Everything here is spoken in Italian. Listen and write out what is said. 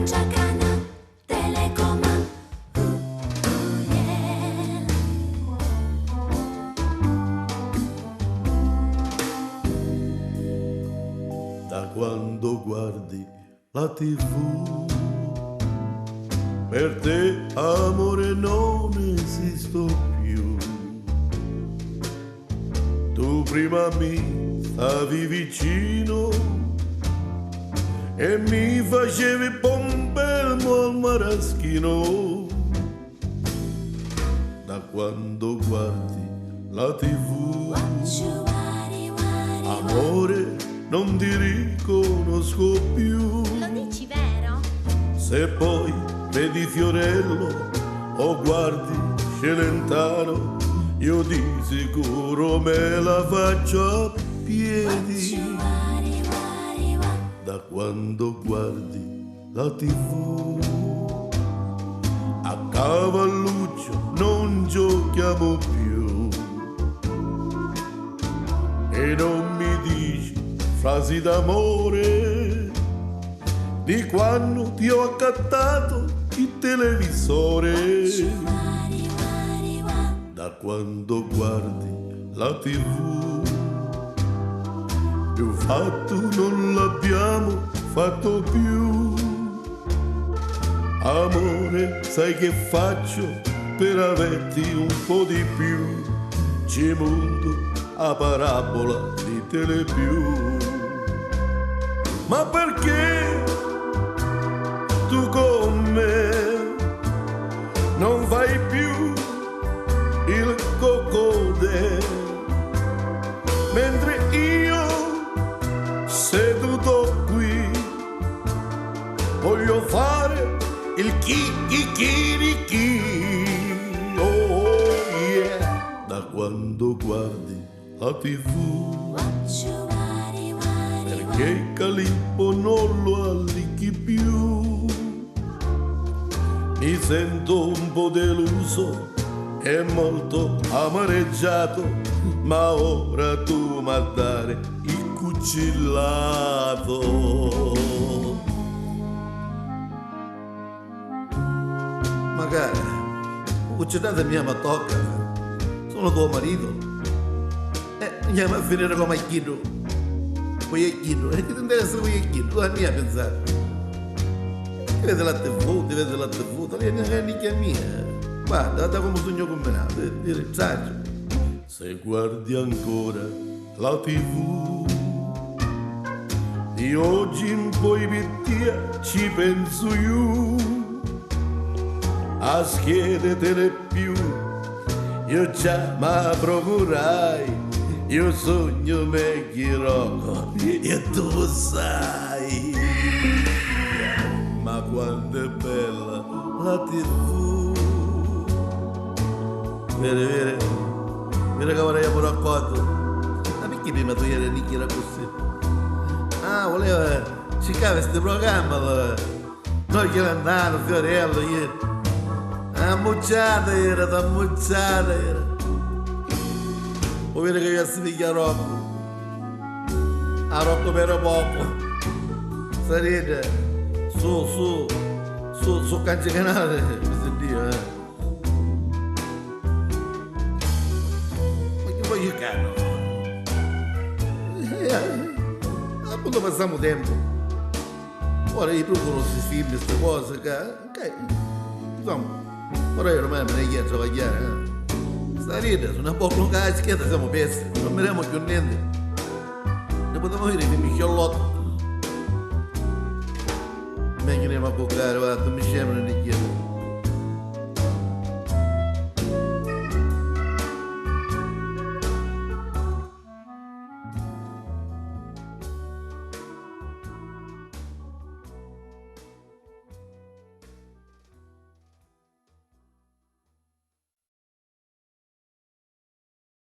Lanciacana, telecoma, yeah. Da quando guardi la TV, per te amore non esisto più. Tu prima mi stavi vicino e mi facevi pompelmo al maraschino. Da quando guardi la TV, amore, non ti riconosco più. Lo dici vero? Se poi vedi Fiorello o guardi Celentano, io di sicuro me la faccio a piedi. Da quando guardi la TV, a cavalluccio non giochiamo più. E non mi dici frasi d'amore di quando ti ho accattato il televisore. Da quando guardi la TV, più fatto non l'abbiamo fatto più. Amore, sai che faccio per averti un po' di più? Ci monto a parabola di Telepiù. Ma perché tu con me non fai più il cocode, mentre io seduto qui voglio fare il chi. Oh yeah. Da quando guardi la TV, perché il Calippo non lo allicchi più. Mi sento un po' deluso e molto amareggiato, ma ora tu m'ha dare il cucillato. Magari un cucillato mia ma tocca, sono tuo marito. Andiamo a finire come Chino. Poiechino, e ti interessa Poiechino? Tu a me a pensare. Ti vede la TV, non è mica mia. Guarda, da come sogno combinato, ti rinsaggio. Se guardi ancora la TV, di oggi in poi pittia ci penso io. A schede più, io già ma procurai. Io sogno meglio e tu lo sai. Ma quando è bella la TV. Vere che vorrei pure accordo. Ma perché prima tu eri Nicky era così? Ah, voleva cercare questo programma allora. Noi che andavamo, Fiorello, ieri. Ammucciata era. Vuoi vedere che io si piglia Rocco? A Rocco per poco. Sarete su Cance Canale, mi sentivo, Ma che voglio cano? Appunto passiamo tempo. Ora io proprio questi film, queste cose, che insomma, ora io ormai me ne chiedo a travagliare, Sarete, su una poco la scheda siamo persi, non vedremo più niente. Ne potremmo dire di Michelotto. Meglio andiamo a bucare, guarda, mi sembra di chiedere.